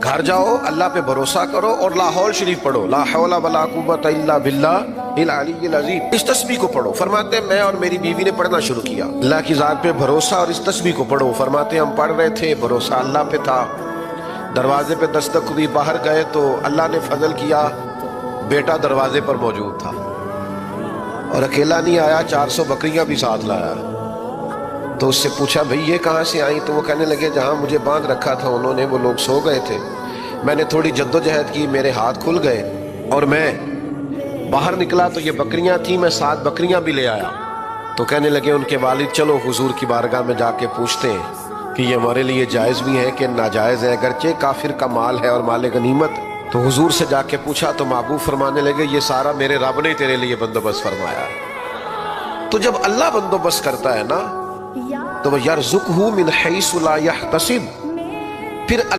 گھر جاؤ، اللہ پہ بھروسہ کرو اور لاہور شریف پڑھو، لا حول ولا قوت الا باللہ العلی العظیم، اس تسبیح کو پڑھو۔ فرماتے ہیں میں اور میری بیوی نے پڑھنا شروع کیا، اللہ کی ذات پہ بھروسہ اور اس تسبیح کو پڑھو۔ فرماتے ہیں ہم پڑھ رہے تھے، بھروسہ اللہ پہ تھا، دروازے پہ دستک ہوئی، باہر گئے تو اللہ نے فضل کیا، بیٹا دروازے پر موجود تھا اور اکیلا نہیں آیا، 400 بکریاں بھی ساتھ لایا۔ تو اس سے پوچھا بھئی یہ کہاں سے آئیں؟ تو وہ کہنے لگے جہاں مجھے باندھ رکھا تھا انہوں نے، وہ لوگ سو گئے تھے، میں نے تھوڑی جدوجہد کی، میرے ہاتھ کھل گئے اور میں باہر نکلا تو یہ بکریاں تھیں، میں 7 بکریاں بھی لے آیا۔ تو کہنے لگے ان کے والد چلو حضور کی بارگاہ میں جا کے پوچھتے ہیں کہ یہ ہمارے لیے جائز بھی ہے کہ ناجائز ہے، اگرچہ کافر کا مال ہے اور مال غنیمت۔ تو حضور سے جا کے پوچھا تو محبوب فرمانے لگے یہ سارا میرے رب نے تیرے لیے بندوبست فرمایا ہے۔ تو جب اللہ بندوبست کرتا ہے نا تو وہ یرزقہ من حیث لا یحتسب، پھر